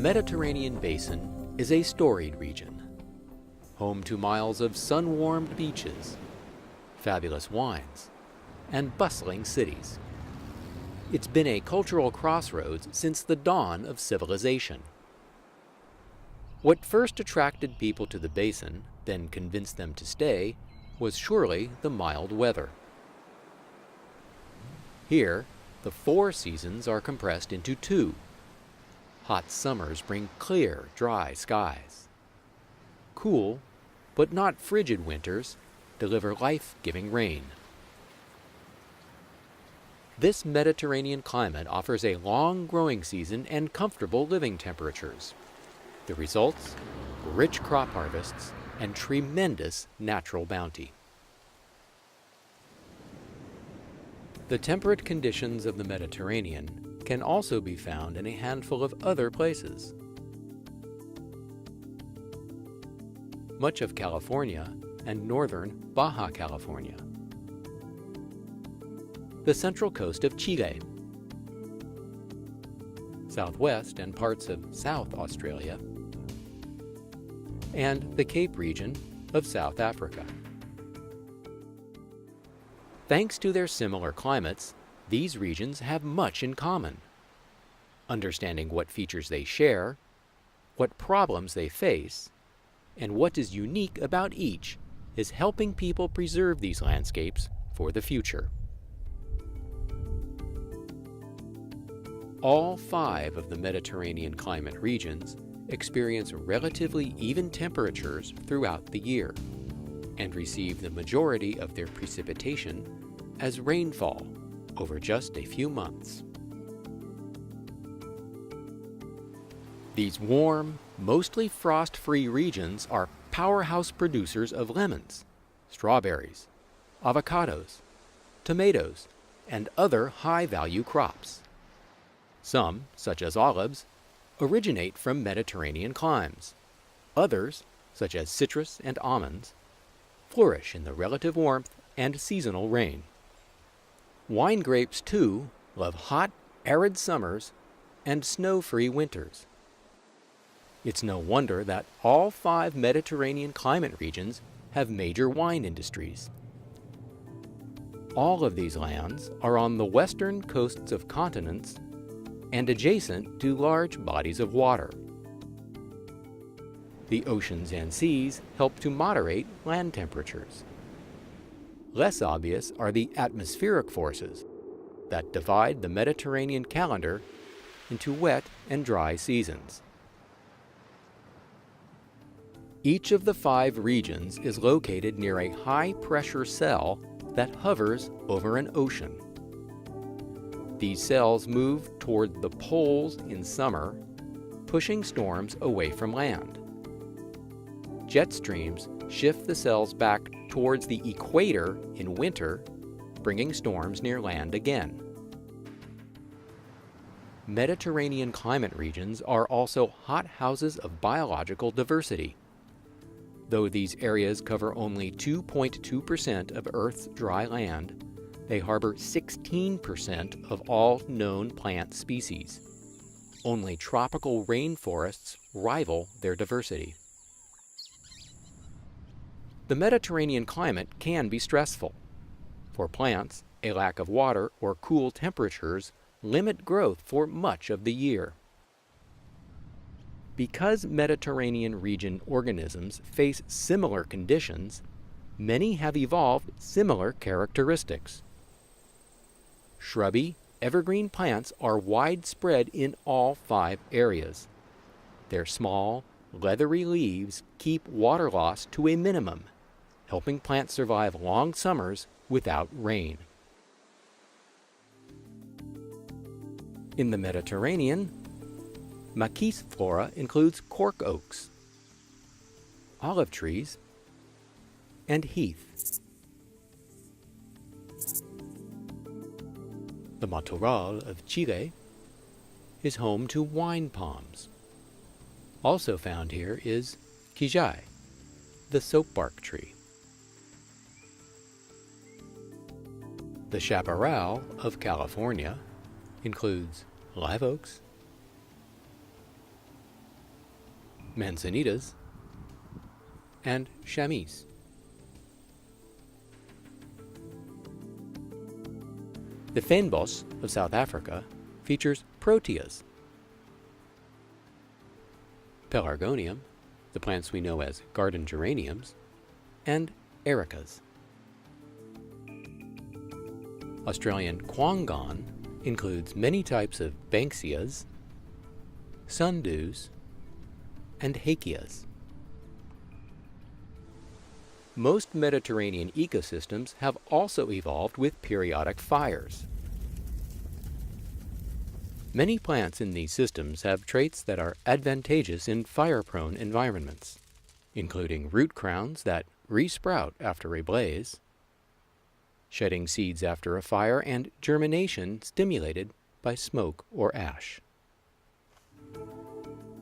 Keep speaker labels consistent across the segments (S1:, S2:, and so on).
S1: Mediterranean Basin is a storied region, home to miles of sun-warmed beaches, fabulous wines, and bustling cities. It's been a cultural crossroads since the dawn of civilization. What first attracted people to the basin, then convinced them to stay, was surely the mild weather. Here, the 4 seasons are compressed into 2. Hot summers bring clear, dry skies. Cool, but not frigid winters deliver life-giving rain. This Mediterranean climate offers a long growing season and comfortable living temperatures. The results? Rich crop harvests and tremendous natural bounty. The temperate conditions of the Mediterranean can also be found in a handful of other places. Much of California and northern Baja California. The central coast of Chile, southwest and parts of South Australia, and the Cape region of South Africa. Thanks to their similar climates, these regions have much in common. Understanding what features they share, what problems they face, and what is unique about each is helping people preserve these landscapes for the future. All 5 of the Mediterranean climate regions experience relatively even temperatures throughout the year and receive the majority of their precipitation as rainfall over just a few months. These warm, mostly frost-free regions are powerhouse producers of lemons, strawberries, avocados, tomatoes, and other high-value crops. Some, such as olives, originate from Mediterranean climes. Others, such as citrus and almonds, flourish in the relative warmth and seasonal rain. Wine grapes, too, love hot, arid summers and snow-free winters. It's no wonder that all 5 Mediterranean climate regions have major wine industries. All of these lands are on the western coasts of continents and adjacent to large bodies of water. The oceans and seas help to moderate land temperatures. Less obvious are the atmospheric forces that divide the Mediterranean calendar into wet and dry seasons. Each of the 5 regions is located near a high-pressure cell that hovers over an ocean. These cells move toward the poles in summer, pushing storms away from land. Jet streams shift the cells back towards the equator in winter, bringing storms near land again. Mediterranean climate regions are also hothouses of biological diversity. Though these areas cover only 2.2% of Earth's dry land, they harbor 16% of all known plant species. Only tropical rainforests rival their diversity. The Mediterranean climate can be stressful. For plants, a lack of water or cool temperatures limit growth for much of the year. Because Mediterranean region organisms face similar conditions, many have evolved similar characteristics. Shrubby, evergreen plants are widespread in all 5 areas. Their small, leathery leaves keep water loss to a minimum, helping plants survive long summers without rain. In the Mediterranean, Maquis flora includes cork oaks, olive trees, and heath. The Matorral of Chile is home to wine palms. Also found here is Quillay, the soapbark tree. The chaparral of California includes live oaks, manzanitas, and chamise. The fynbos of South Africa features proteas, pelargonium, the plants we know as garden geraniums, and ericas. Australian quangon includes many types of banksias, sundews, and hakeas. Most Mediterranean ecosystems have also evolved with periodic fires. Many plants in these systems have traits that are advantageous in fire-prone environments, including root crowns that resprout after a blaze, shedding seeds after a fire, and germination stimulated by smoke or ash.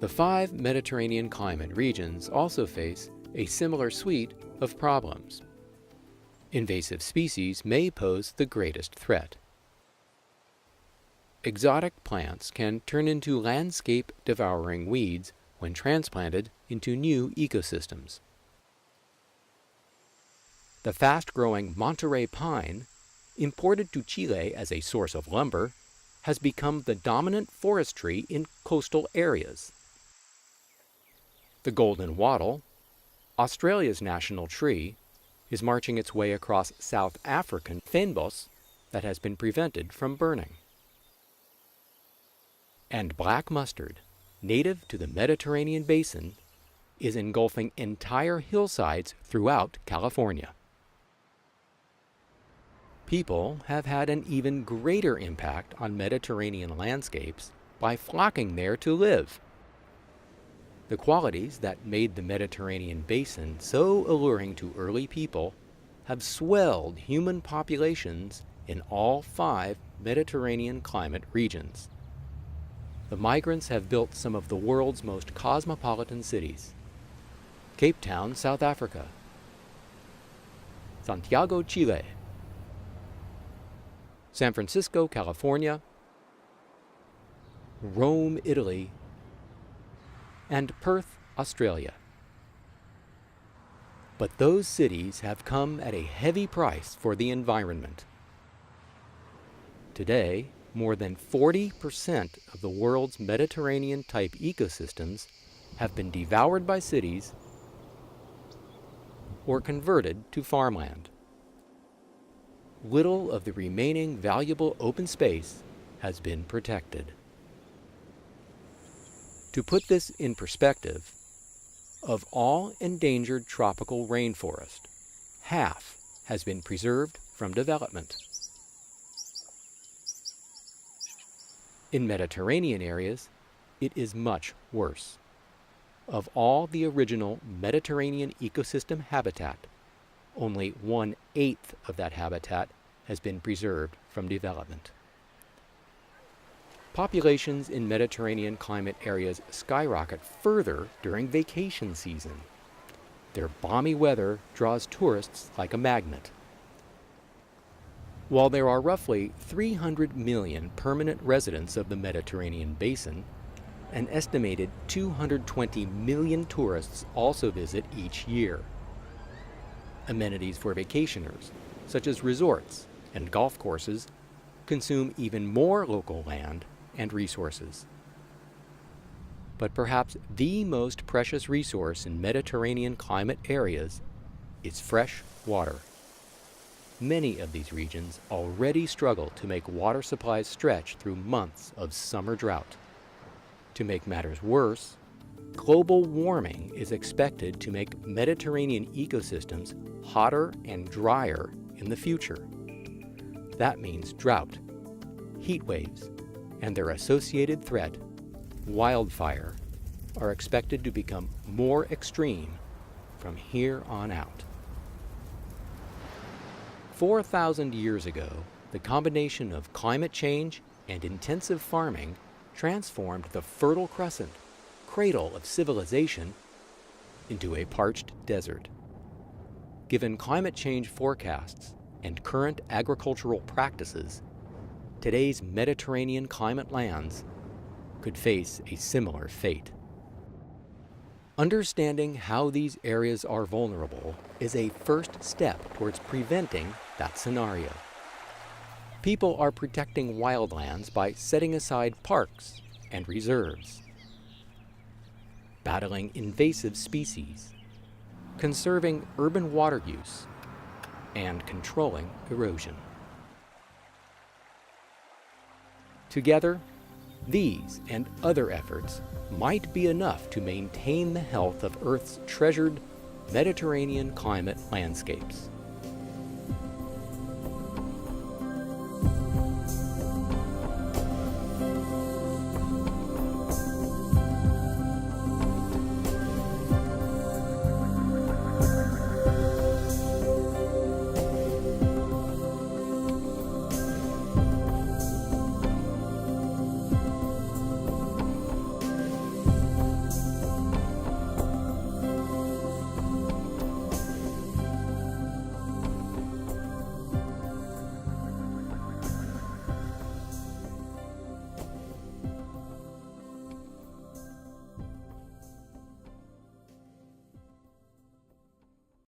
S1: The 5 Mediterranean climate regions also face a similar suite of problems. Invasive species may pose the greatest threat. Exotic plants can turn into landscape-devouring weeds when transplanted into new ecosystems. The fast-growing Monterey pine, imported to Chile as a source of lumber, has become the dominant forest tree in coastal areas. The golden wattle, Australia's national tree, is marching its way across South African fynbos that has been prevented from burning. And black mustard, native to the Mediterranean basin, is engulfing entire hillsides throughout California. People have had an even greater impact on Mediterranean landscapes by flocking there to live. The qualities that made the Mediterranean basin so alluring to early people have swelled human populations in all 5 Mediterranean climate regions. The migrants have built some of the world's most cosmopolitan cities: Cape Town, South Africa; Santiago, Chile; San Francisco, California; Rome, Italy; and Perth, Australia. But those cities have come at a heavy price for the environment. Today, more than 40% of the world's Mediterranean-type ecosystems have been devoured by cities or converted to farmland. Little of the remaining valuable open space has been protected. To put this in perspective, of all endangered tropical rainforest, half has been preserved from development. In Mediterranean areas, it is much worse. Of all the original Mediterranean ecosystem habitat, only 1/8 of that habitat has been preserved from development. Populations in Mediterranean climate areas skyrocket further during vacation season. Their balmy weather draws tourists like a magnet. While there are roughly 300 million permanent residents of the Mediterranean basin, an estimated 220 million tourists also visit each year. Amenities for vacationers, such as resorts and golf courses, consume even more local land and resources. But perhaps the most precious resource in Mediterranean climate areas is fresh water. Many of these regions already struggle to make water supplies stretch through months of summer drought. To make matters worse, global warming is expected to make Mediterranean ecosystems hotter and drier in the future. That means drought, heat waves, and their associated threat, wildfire, are expected to become more extreme from here on out. 4,000 years ago, the combination of climate change and intensive farming transformed the Fertile Crescent, cradle of civilization, into a parched desert. Given climate change forecasts and current agricultural practices, today's Mediterranean climate lands could face a similar fate. Understanding how these areas are vulnerable is a first step towards preventing that scenario. People are protecting wildlands by setting aside parks and reserves, battling invasive species, conserving urban water use, and controlling erosion. Together, these and other efforts might be enough to maintain the health of Earth's treasured Mediterranean climate landscapes.